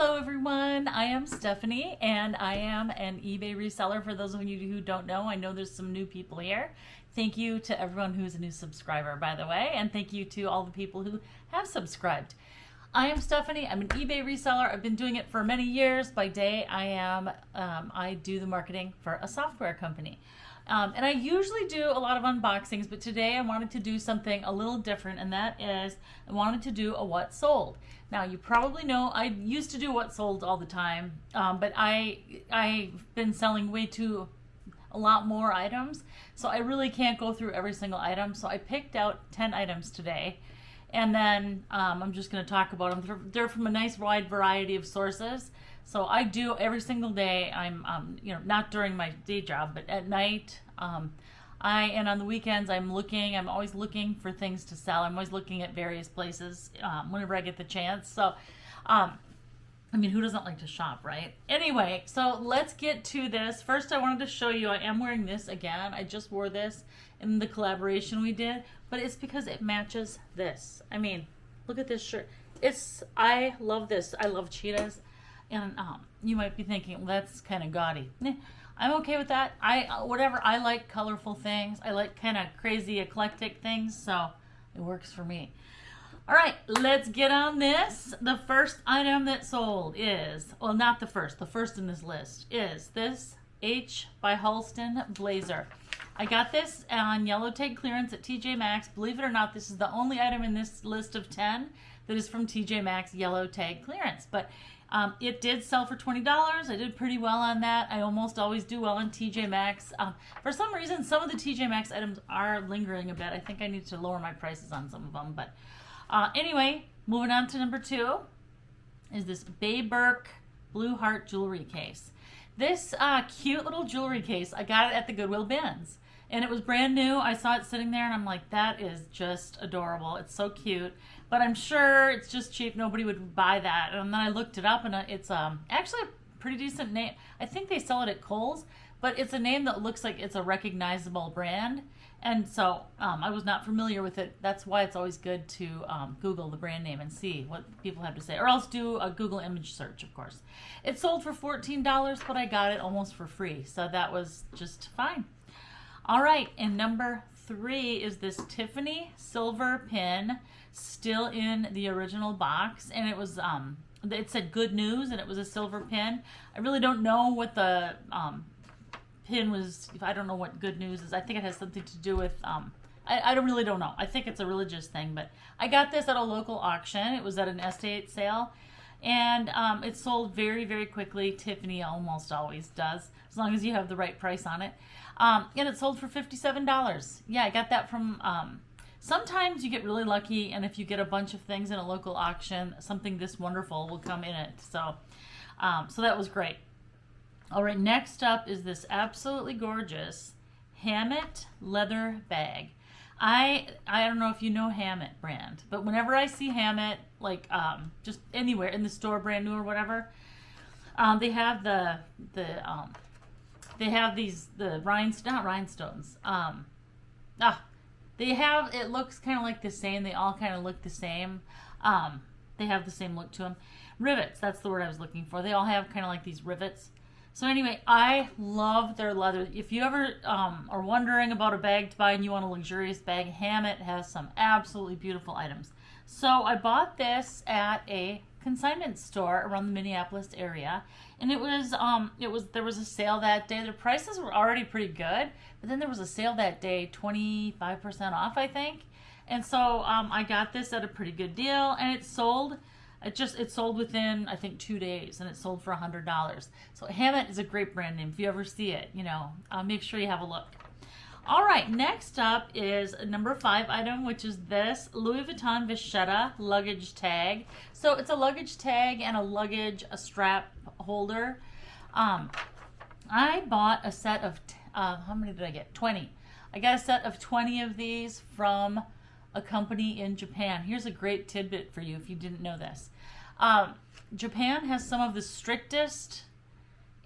Hello everyone, I am Stephanie and I am an eBay reseller. For those of you who don't know, I know there's some new people here. Thank you to everyone who's a new subscriber, by the way, and thank you to all the people who have subscribed. I am Stephanie, I'm an eBay reseller. I've been doing it for many years. By day, I do the marketing for a software company. And I usually do a lot of unboxings, but today I wanted to do something a little different, and that is I wanted to do a what sold. Now, you probably know I used to do what sold all the time, but I've been selling a lot more items, so I really can't go through every single item. So I picked out 10 items today, and then I'm just going to talk about them. They're from a nice wide variety of sources. So I do every single day. I'm, not during my day job, but at night. And on the weekends, I'm always looking for things to sell. I'm always looking at various places whenever I get the chance. So, who doesn't like to shop, right? Anyway, so let's get to this. First, I wanted to show you, I am wearing this again. I just wore this in the collaboration we did, but it's because it matches this. Look at this shirt. I love this. I love cheetahs. And you might be thinking, well, that's kind of gaudy. I'm okay with that. I like colorful things. I like kind of crazy, eclectic things, so it works for me. All right, let's get on this. The first item that sold is, well, not the first in this list is this H by Halston blazer. I got this on yellow tag clearance at TJ Maxx. Believe it or not, this is the only item in this list of 10 that is from TJ Maxx yellow tag clearance, but it did sell for $20. I did pretty well on that. I almost always do well on TJ Maxx. For some reason, some of the TJ Maxx items are lingering a bit. I think I need to lower my prices on some of them. But anyway, moving on to number 2 is this Bay Burke Blue Heart jewelry case. This cute little jewelry case, I got it at the Goodwill bins. And it was brand new. I saw it sitting there and I'm like, that is just adorable. It's so cute. But I'm sure it's just cheap. Nobody would buy that. And then I looked it up and it's actually a pretty decent name. I think they sell it at Kohl's, but it's a name that looks like it's a recognizable brand. And so I was not familiar with it. That's why it's always good to Google the brand name and see what people have to say. Or else do a Google image search, of course. It sold for $14, but I got it almost for free. So that was just fine. All right, and number 3 is this Tiffany silver pin, still in the original box, and it was it said good news, and it was a silver pin. I really don't know what the pin was. I don't know what good news is. I think it has something to do with I really don't know. I think it's a religious thing, but I got this at a local auction. It was at an estate sale, and it sold very, very quickly. Tiffany almost always does, as long as you have the right price on it. And it sold for $57. Yeah, I got that from, sometimes you get really lucky, and if you get a bunch of things in a local auction, something this wonderful will come in it. So that was great. All right, next up is this absolutely gorgeous Hammett leather bag. I don't know if you know Hammett brand, but whenever I see Hammett, like just anywhere in the store, brand new or whatever, they have they have the rhinestones. They have, it looks kind of like the same. They all kind of look the same. They have the same look to them. Rivets, that's the word I was looking for. They all have kind of like these rivets. So anyway, I love their leather. If you ever are wondering about a bag to buy and you want a luxurious bag, Hammett has some absolutely beautiful items. So I bought this at a consignment store around the Minneapolis area, and there was a sale that day. The prices were already pretty good, but then there was a sale that day, 25% off, I think. And so I got this at a pretty good deal, and it sold within, I think, 2 days, and it sold for $100. So Hammett is a great brand name. If you ever see it, make sure you have a look. All right, next up is number 5 item, which is this Louis Vuitton Vachetta luggage tag. So it's a luggage tag and a strap holder. I bought a set of, how many did I get? 20. I got a set of 20 of these from a company in Japan. Here's a great tidbit for you if you didn't know this. Japan has some of the strictest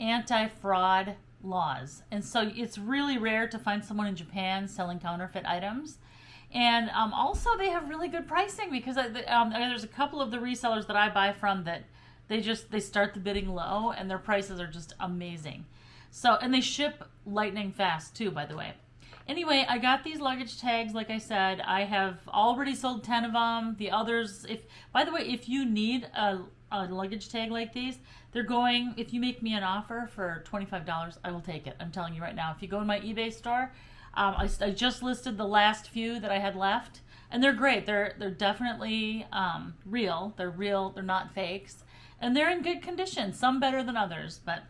anti-fraud laws, and so it's really rare to find someone in Japan selling counterfeit items. And also they have really good pricing, because there's a couple of the resellers that I buy from that They start the bidding low, and their prices are just amazing. So, and they ship lightning fast too, by the way. Anyway, I got these luggage tags. Like I said, I have already sold 10 of them. The others, by the way, if you need a luggage tag like these, they're going, if you make me an offer for $25, I will take it. I'm telling you right now. If you go in my eBay store, I just listed the last few that I had left, and they're great. They're definitely real. They're real. They're not fakes, and they're in good condition. Some better than others, but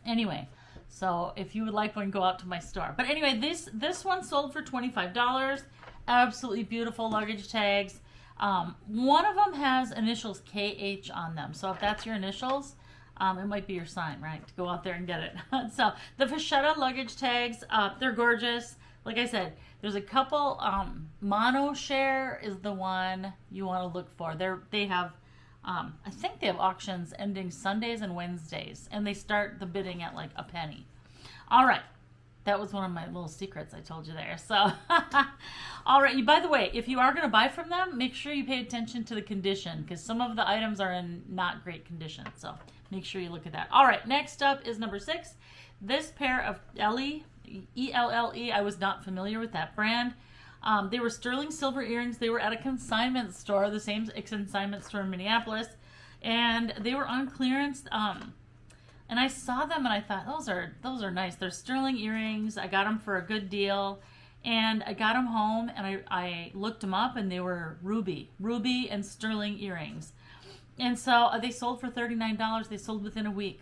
anyway. So if you would like one, go out to my store. But anyway, this one sold for $25. Absolutely beautiful luggage tags. One of them has initials KH on them. So if that's your initials, it might be your sign, right? To go out there and get it. So the Vachetta luggage tags, they're gorgeous. Like I said, there's a couple. Mono Share is the one you want to look for. They have, I think they have auctions ending Sundays and Wednesdays, and they start the bidding at like a penny. All right. That was one of my little secrets I told you there. So, all right. By the way, if you are going to buy from them, make sure you pay attention to the condition, because some of the items are in not great condition. So make sure you look at that. All right. Next up is number 6. This pair of ELLE. I was not familiar with that brand. They were sterling silver earrings. They were at a consignment store, the same consignment store in Minneapolis, and they were on clearance. And I saw them and I thought, those are nice. They're sterling earrings. I got them for a good deal, and I got them home and I looked them up, and they were ruby and sterling earrings. And so they sold for $39. They sold within a week.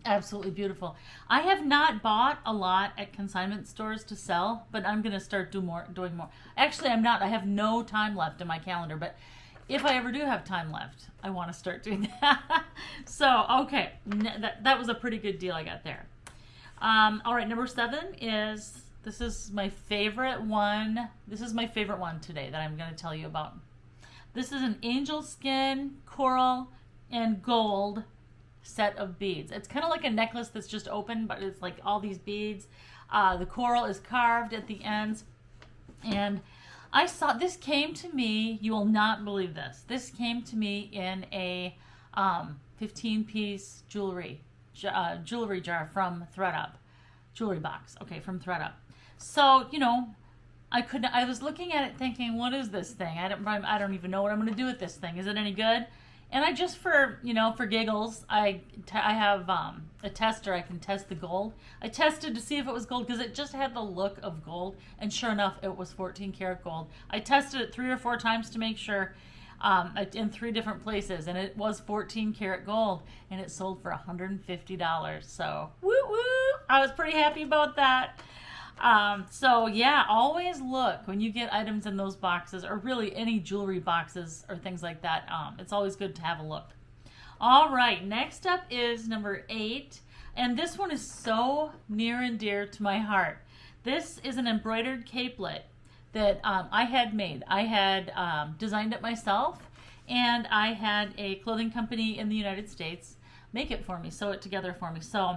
Absolutely beautiful. I have not bought a lot at consignment stores to sell, but I'm going to start doing more. Actually, I'm not. I have no time left in my calendar, but if I ever do have time left, I want to start doing that. So, okay. That was a pretty good deal I got there. All right, number 7 is, this is my favorite one. This is my favorite one today that I'm going to tell you about. This is an angel skin, coral, and gold set of beads. It's kind of like a necklace that's just open, but it's like all these beads. The coral is carved at the ends, and I saw, this came to me, you will not believe this. This came to me in a 15-piece jewelry jar from ThredUp. Jewelry box, okay, from ThredUp. So, I was looking at it thinking, what is this thing? I don't even know what I'm going to do with this thing. Is it any good? And I just, for giggles, I have a tester. I can test the gold. I tested to see if it was gold because it just had the look of gold. And sure enough, it was 14 karat gold. I tested it 3 or 4 times to make sure in 3 different places. And it was 14 karat gold. And it sold for $150. So, woo woo! I was pretty happy about that. So yeah, always look when you get items in those boxes, or really any jewelry boxes or things like that. It's always good to have a look. All right, next up is number 8, and this one is so near and dear to my heart. This is an embroidered capelet that I had made. I had designed it myself, and I had a clothing company in the United States make it for me, sew it together for me. So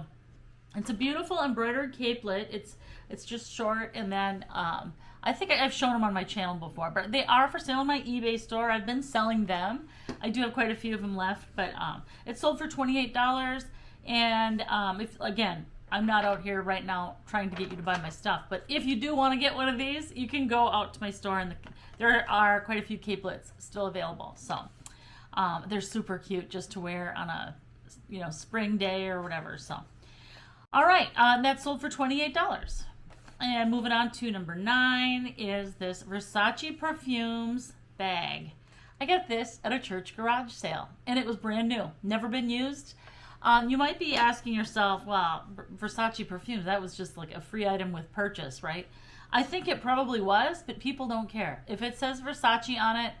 it's a beautiful embroidered capelet. It's just short, and then I think I've shown them on my channel before, but they are for sale on my eBay store. I've been selling them. I do have quite a few of them left, but it sold for $28. And again, I'm not out here right now trying to get you to buy my stuff, but if you do want to get one of these, you can go out to my store, and there are quite a few capelets still available. So they're super cute just to wear on a spring day or whatever. So. All right, that sold for $28. And moving on to number 9 is this Versace Perfumes bag. I got this at a church garage sale, and it was brand new, never been used. You might be asking yourself, well, Versace Perfumes, that was just like a free item with purchase, right? I think it probably was, but people don't care. If it says Versace on it,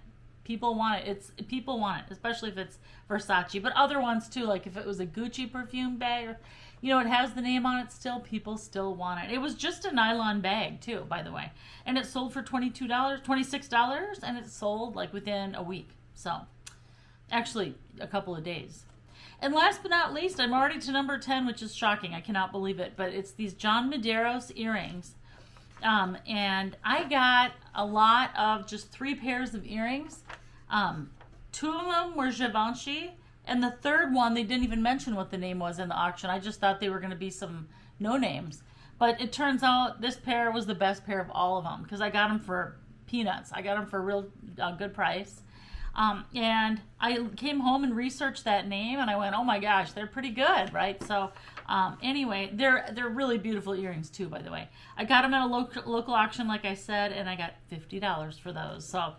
people want it. People want it, especially if it's Versace. But other ones too, like if it was a Gucci perfume bag, it has the name on it still, people still want it. It was just a nylon bag too, by the way. And it sold for $26, and it sold like within a week. So, actually, a couple of days. And last but not least, I'm already to number 10, which is shocking. I cannot believe it. But it's these John Medeiros earrings. And I got a lot of just 3 pairs of earrings. 2 of them were Givenchy, And the third one, they didn't even mention what the name was in the auction. I just thought they were going to be some no names. But it turns out this pair was the best pair of all of them because I got them for peanuts. I got them for a real good price. And I came home and researched that name, and I went, oh my gosh, they're pretty good, right? So anyway, they're really beautiful earrings too, by the way. I got them at a local auction, like I said, and I got $50 for those. So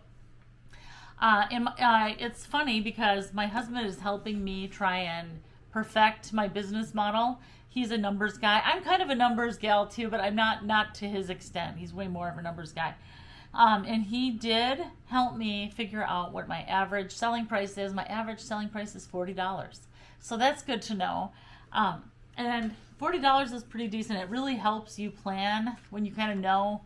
it's funny because my husband is helping me try and perfect my business model. He's a numbers guy. I'm kind of a numbers gal too, but I'm not to his extent. He's way more of a numbers guy. And he did help me figure out what my average selling price is. My average selling price is $40. So that's good to know. And $40 is pretty decent. It really helps you plan when you kind of know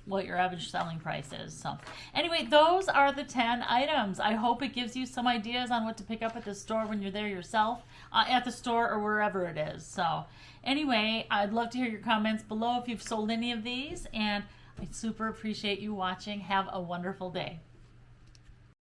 what your average selling price is. So anyway, those are the 10 items. I hope it gives you some ideas on what to pick up at the store when you're there yourself, at the store or wherever it is. So anyway, I'd love to hear your comments below if you've sold any of these, and I super appreciate you watching. Have a wonderful day.